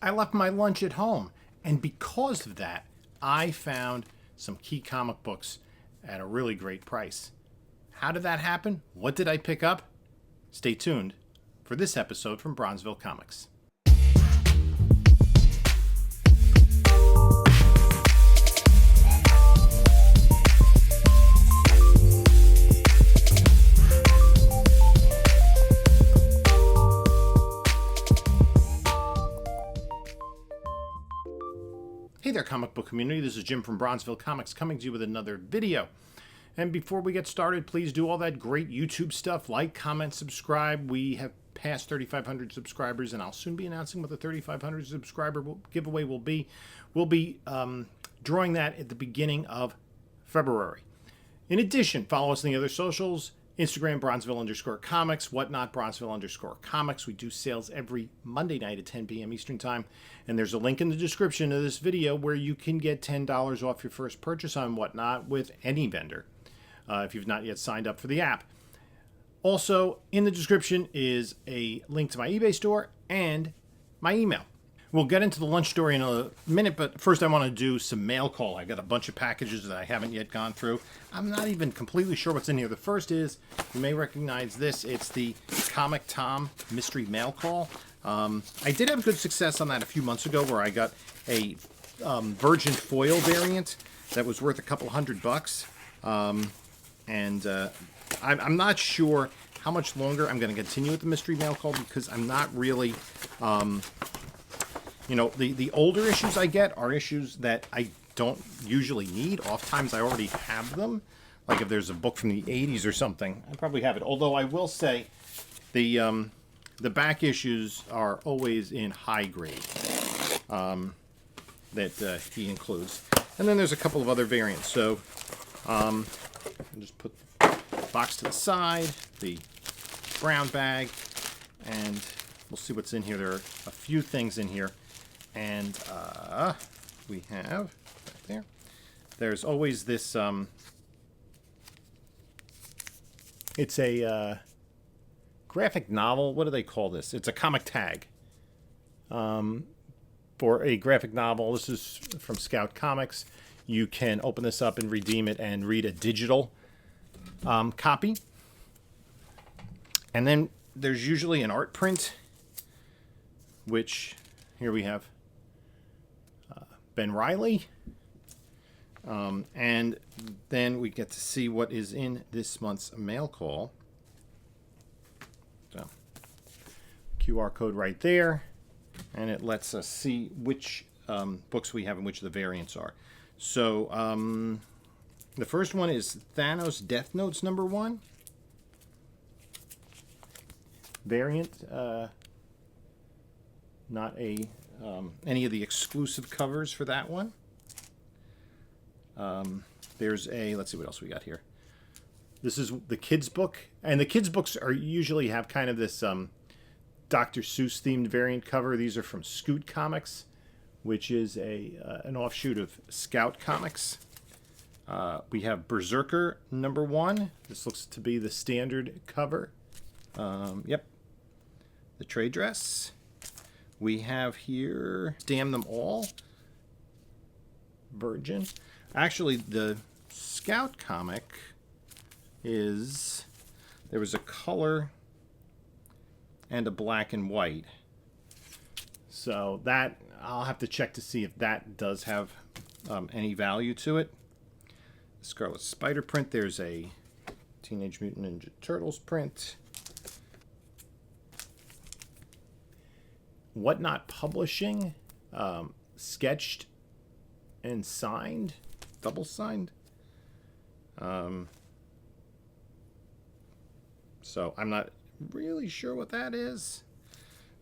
I left my lunch at home. And because of that, I found some key comic books at a really great price. How did that happen? What did I pick up? Stay tuned for this episode from Bronzeville Comics. Hey there, comic book community. This is Jim from Bronzeville Comics coming to you with another video. And before we get started, please do all that great YouTube stuff. Like, comment, subscribe. We have passed 3,500 subscribers, and I'll soon be announcing what the 3,500 subscriber giveaway will be. We'll be drawing that at the beginning of February. In addition, follow us on the other socials. Instagram, Bronzeville_comics, Whatnot, Bronzeville_comics. We do sales every Monday night at 10 p.m. Eastern Time. And there's a link in the description of this video where you can get $10 off your first purchase on Whatnot with any vendor if you've not yet signed up for the app. Also, in the description is a link to my eBay store and my email. We'll get into the lunch story in a minute, but first I want to do some mail call. I got a bunch of packages that I haven't yet gone through. I'm not even completely sure what's in here. The first is, you may recognize this, it's the Comic Tom Mystery Mail Call. I did have good success on that a few months ago where I got a virgin foil variant that was worth a couple $100. I'm not sure how much longer I'm going to continue with the Mystery Mail Call because I'm not really... You know, the older issues I get are issues that I don't usually need. Oftentimes I already have them. Like if there's a book from the 80s or something, I probably have it. Although I will say the back issues are always in high grade that he includes. And then there's a couple of other variants. So I'll just put the box to the side, the brown bag, and we'll see what's in here. There are a few things in here. And we have, right there, there's always this, it's a graphic novel. What do they call this? It's a comic tag for a graphic novel. This is from Scout Comics. You can open this up and redeem it and read a digital copy. And then there's usually an art print, which here we have Ben Reilly. And then we get to see what is in this month's mail call. So, QR code right there. And it lets us see which books we have and which the variants are. So, the first one is Thanos Death Notes #1. Variant, not a... any of the exclusive covers for that one. There's a, let's see what else we got here. This is the kids book, and the kids books are usually have kind of this Dr. Seuss themed variant cover. These are from Scoot Comics, which is an offshoot of Scout Comics. We have Berserker #1. This looks to be the standard cover. Yep, the trade dress. We have here Damn Them All, Virgin. Actually, the Scout comic is, there was a color and a black and white. So that, I'll have to check to see if that does have any value to it. The Scarlet Spider print, there's a Teenage Mutant Ninja Turtles print. Whatnot Publishing, sketched and signed, double signed. So I'm not really sure what that is.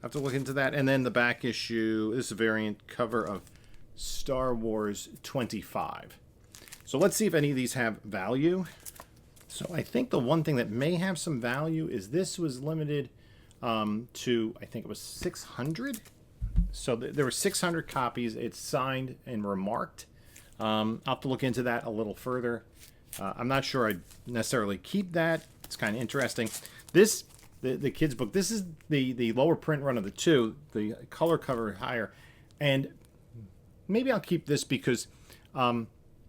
I have to look into that. And then the back issue, this is a variant cover of Star Wars 25. So let's see if any of these have value. So I think the one thing that may have some value is this was limited to, I think it was 600. So there were 600 copies. It's signed and remarked. I'll have to look into that a little further. I'm not sure I'd necessarily keep that. It's kind of interesting. The kids book, this is the lower print run of the two. The color cover higher And maybe I'll keep this because I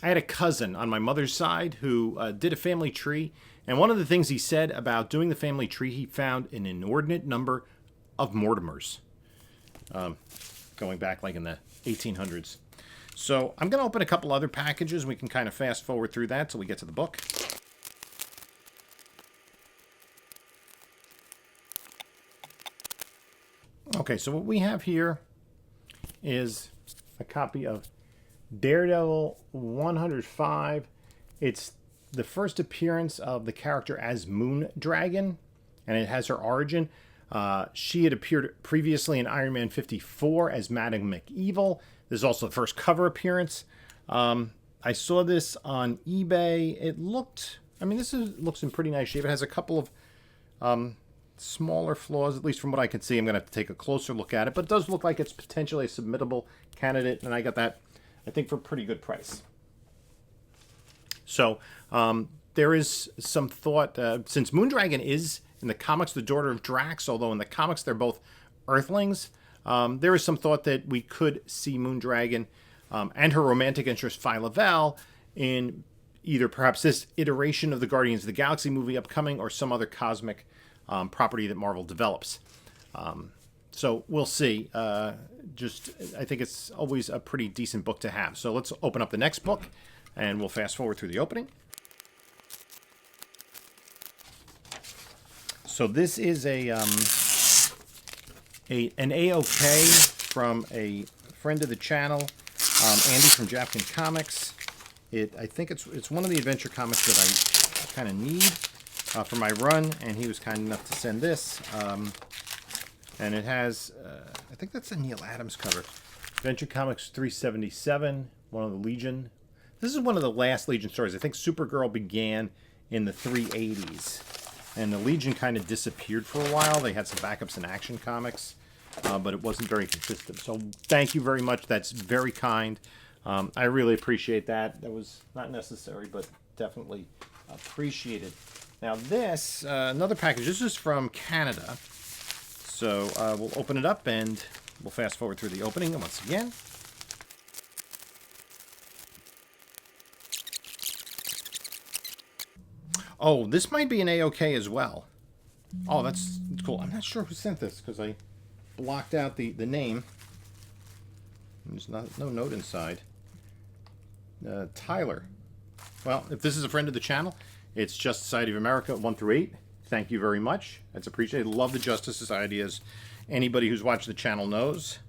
had a cousin on my mother's side who did a family tree. And one of the things he said about doing the family tree, he found an inordinate number of Mortimers, going back like in the 1800s. So I'm going to open a couple other packages. We can kind of fast forward through that till we get to the book. Okay, so what we have here is a copy of Daredevil 105. It's the first appearance of the character as Moondragon, and it has her origin. She had appeared previously in Iron Man 54 as Madame McEvil. This is also the first cover appearance. I saw this on eBay. It looked, looks in pretty nice shape. It has a couple of smaller flaws, at least from what I can see. I'm going to have to take a closer look at it, but it does look like it's potentially a submittable candidate, and I got that, I think, for a pretty good price. So there is some thought, since Moondragon is in the comics the daughter of Drax, although in the comics they're both Earthlings, there is some thought that we could see Moondragon and her romantic interest Phyla-Vell in either perhaps this iteration of the Guardians of the Galaxy movie upcoming or some other cosmic property that Marvel develops. So we'll see. I think it's always a pretty decent book to have. So let's open up the next book, and we'll fast forward through the opening. So this is an AOK from a friend of the channel, Andy from Japkin Comics. I think it's one of the adventure comics that I kind of need for my run, and he was kind enough to send this. And it has, I think that's a Neil Adams cover. Adventure Comics 377, one of the Legion. This is one of the last Legion stories. I think Supergirl began in the 380s. And the Legion kind of disappeared for a while. They had some backups in Action Comics, but it wasn't very consistent. So thank you very much. That's very kind. I really appreciate that. That was not necessary, but definitely appreciated. Now this, another package. This is from Canada. So we'll open it up and we'll fast forward through the opening once again. Oh, this might be an AOK as well. Oh, that's cool. I'm not sure who sent this because I blocked out the name. There's no note inside. Tyler. Well, if this is a friend of the channel, it's Justice Society of America 1 through 8. Thank you very much. That's appreciated. Love the Justice Society, as anybody who's watched the channel knows.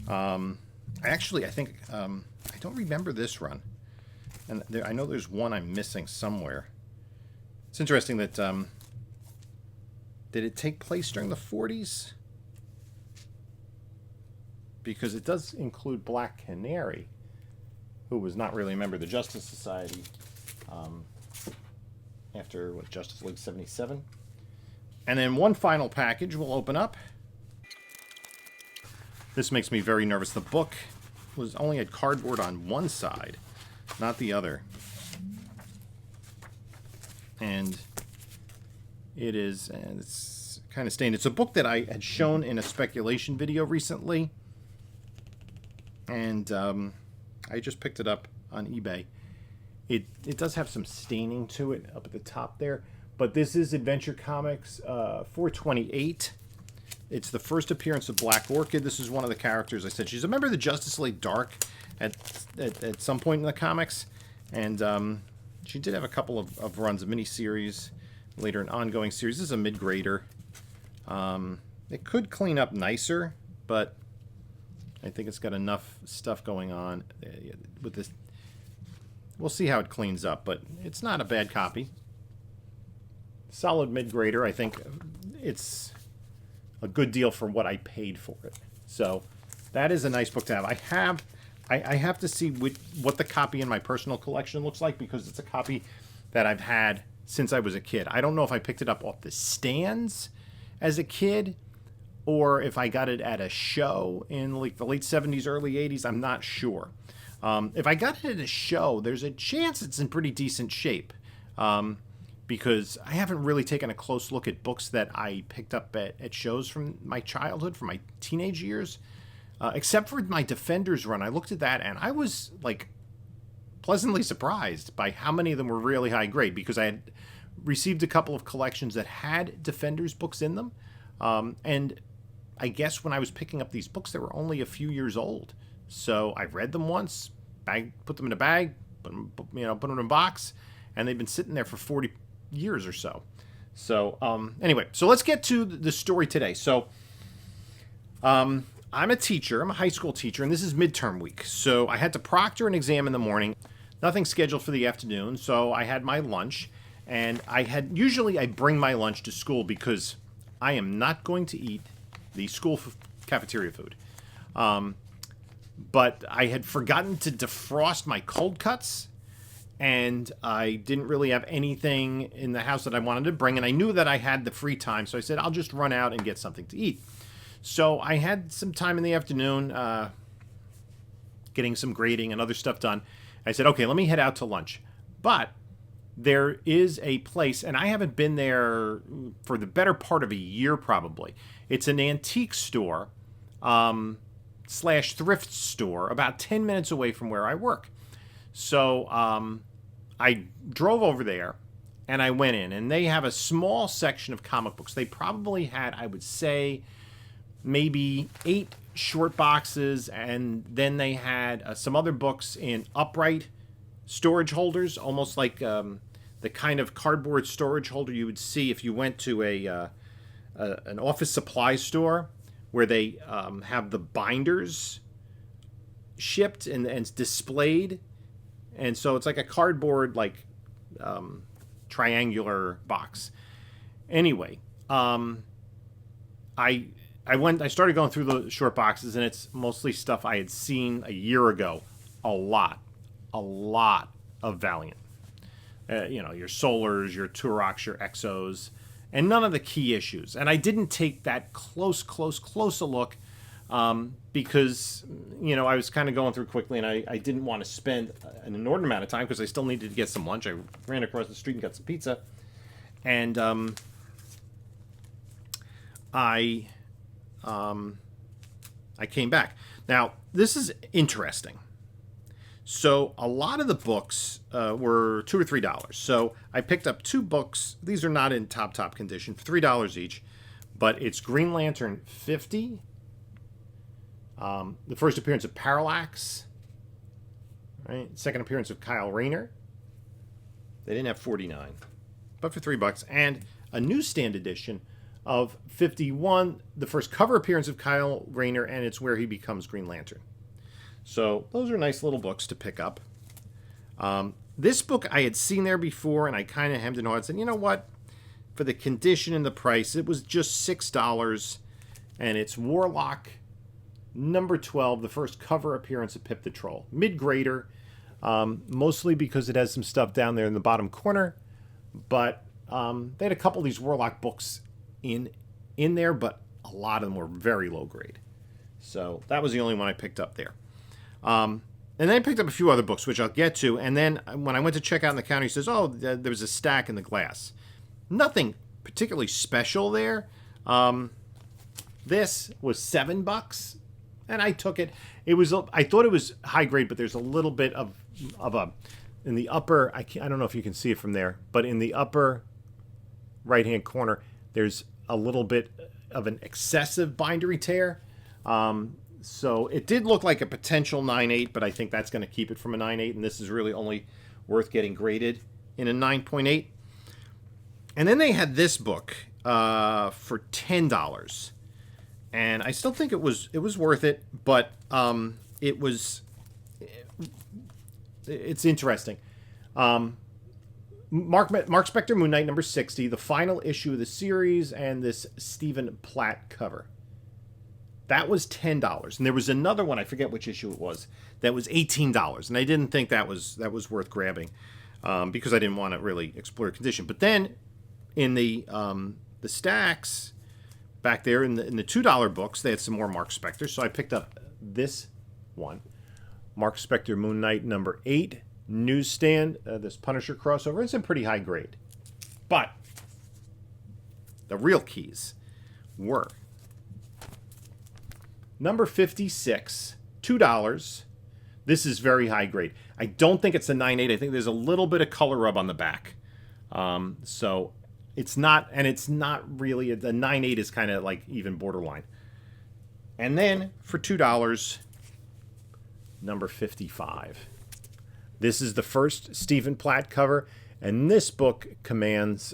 I think I don't remember this run, and I know there's one I'm missing somewhere. It's interesting that did it take place during the 40s? Because it does include Black Canary, who was not really a member of the Justice Society after Justice League 77. And then one final package we'll open up. This makes me very nervous. The book was only had cardboard on one side, not the other. And it's kind of stained. It's a book that I had shown in a speculation video recently. And I just picked it up on eBay. It does have some staining to it up at the top there. But this is Adventure Comics 428. It's the first appearance of Black Orchid. This is one of the characters I said. She's a member of the Justice League Dark at some point in the comics. And she did have a couple of runs, a miniseries, later an ongoing series. This is a mid-grader. It could clean up nicer, but I think it's got enough stuff going on with this. We'll see how it cleans up, but it's not a bad copy. Solid mid-grader. I think it's a good deal for what I paid for it. So that is a nice book to have. I have to see what the copy in my personal collection looks like, because it's a copy that I've had since I was a kid. I don't know if I picked it up off the stands as a kid or if I got it at a show in like the late 70s, early 80s. I'm not sure. If I got it at a show, there's a chance it's in pretty decent shape, because I haven't really taken a close look at books that I picked up at shows from my childhood, from my teenage years. except for my Defenders run. I looked at that and I was like pleasantly surprised by how many of them were really high grade, because I had received a couple of collections that had Defenders books in them. And I guess when I was picking up these books, they were only a few years old. So I read them once, put them in a bag, put them in a box, and they've been sitting there for 40 years or so. So anyway, so let's get to the story today. So I'm a teacher. I'm a high school teacher, and this is midterm week. So I had to proctor an exam in the morning. Nothing scheduled for the afternoon, so I had my lunch. And usually I bring my lunch to school because I am not going to eat the school cafeteria food. But I had forgotten to defrost my cold cuts, and I didn't really have anything in the house that I wanted to bring, and I knew that I had the free time, so I said, I'll just run out and get something to eat. So I had some time in the afternoon getting some grading and other stuff done. I said, okay, let me head out to lunch. But there is a place, and I haven't been there for the better part of a year probably. It's an antique store / thrift store about 10 minutes away from where I work. So I drove over there and I went in, and they have a small section of comic books. They probably had, I would say, maybe 8 short boxes, and then they had some other books in upright storage holders, almost like the kind of cardboard storage holder you would see if you went to an office supply store, where they have the binders shipped and displayed. And so it's like a cardboard, like triangular box. Anyway, I started going through the short boxes, and it's mostly stuff I had seen a year ago. A lot of Valiant. Your Solars, your Turoks, your Exos, and none of the key issues. And I didn't take that close a look because, I was kind of going through quickly, and I didn't want to spend an inordinate amount of time because I still needed to get some lunch. I ran across the street and got some pizza. And I came back. Now, this is interesting. So a lot of the books were $2 or $3. So I picked up 2 books. These are not in top condition, $3 each. But it's Green Lantern 50, the first appearance of Parallax, right? Second appearance of Kyle Rayner. They didn't have 49, but for $3, and a newsstand edition of 51, the first cover appearance of Kyle Rayner, and it's where he becomes Green Lantern. So those are nice little books to pick up. This book I had seen there before, and I kind of hemmed and hawed and said, you know what? For the condition and the price, it was just $6, and it's Warlock number 12, the first cover appearance of Pip the Troll. Mid-grader, mostly because it has some stuff down there in the bottom corner, but they had a couple of these Warlock books in there, but a lot of them were very low grade. So that was the only one I picked up there. And then I picked up a few other books, which I'll get to. And then when I went to check out in the counter, he says, oh, there was a stack in the glass. Nothing particularly special there. This was $7, and I took it. I thought it was high grade, but there's a little bit of a, in the upper, I don't know if you can see it from there, but in the upper right-hand corner, there's a little bit of an excessive bindery tear. So it did look like a potential 9.8, but I think that's going to keep it from a 9.8, and this is really only worth getting graded in a 9.8. And then they had this book for $10, and I still think it was worth it, but it's interesting. Mark Spector Moon Knight number 60, the final issue of the series, and this Stephen Platt cover. That was $10, and there was another one, I forget which issue it was, that was $18, and I didn't think that was worth grabbing because I didn't want to really explore condition. But then in the stacks back there in the $2 books, they had some more Mark Spector, so I picked up this one, Mark Spector Moon Knight number 8, newsstand, this Punisher crossover. It's a pretty high grade, but the real keys were Number 56, $2. This is very high grade. I don't think it's a 9.8. I think there's a little bit of color rub on the back. So it's not, and it's not really, the 9.8 is kind of like even borderline. And then for $2, number 55. This is the first Stephen Platt cover, and this book commands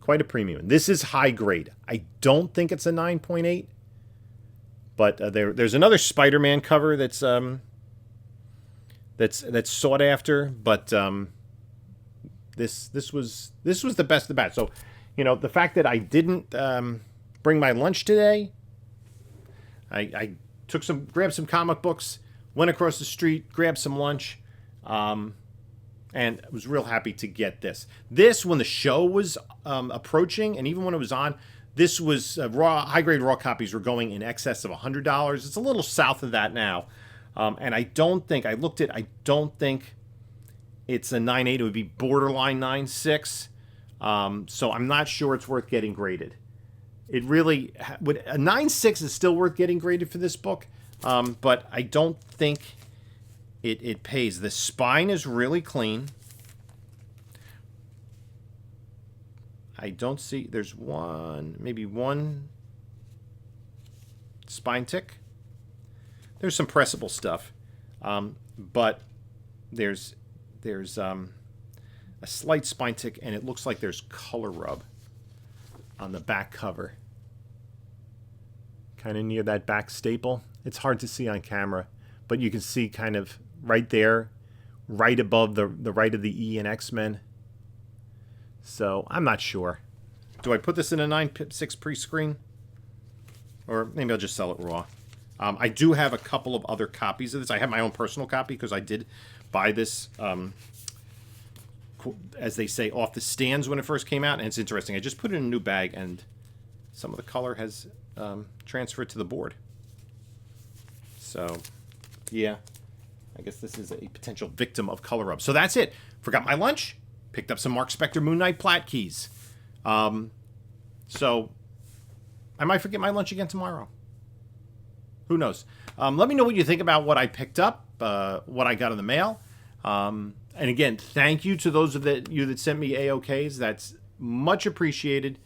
quite a premium. This is high grade. I don't think it's a 9.8, but there's another Spider-Man cover that's sought after, but this was the best of the batch. So, you know, the fact that I didn't bring my lunch today, I grabbed some comic books, went across the street, grabbed some lunch, and I was real happy to get this. This, when the show was approaching, and even when it was on, this was high-grade raw copies were going in excess of $100. It's a little south of that now, and I don't think it's a 9.8. It would be borderline 9.6. So I'm not sure it's worth getting graded. It really would. A 9.6 is still worth getting graded for this book, but I don't think it pays. The spine is really clean. I don't see, there's maybe one spine tick. There's some pressable stuff, but there's a slight spine tick, and it looks like there's color rub on the back cover, kind of near that back staple. It's hard to see on camera, but you can see kind of right there, right above the right of the E in X-Men. So I'm not sure. Do I put this in a 9.6 pre-screen? Or maybe I'll just sell it raw. I do have a couple of other copies of this. I have my own personal copy because I did buy this, as they say, off the stands when it first came out. And it's interesting. I just put it in a new bag, and some of the color has transferred to the board. So, yeah. I guess this is a potential victim of color rub. So that's it. Forgot my lunch. Picked up some Mark Spector Moon Knight Platt keys. So I might forget my lunch again tomorrow. Who knows? Let me know what you think about what I picked up, what I got in the mail. And again, thank you to those of you that sent me AOKs. That's much appreciated.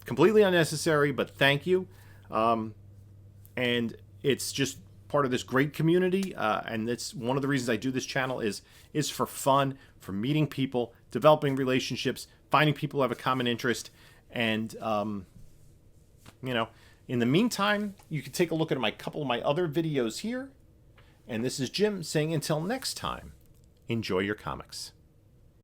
Completely unnecessary, but thank you. And it's just part of this great community, and it's one of the reasons I do this channel is for fun, for meeting people, developing relationships, finding people who have a common interest, and you know, in the meantime, you can take a look at a couple of my other videos here, and this is Jim saying until next time, enjoy your comics.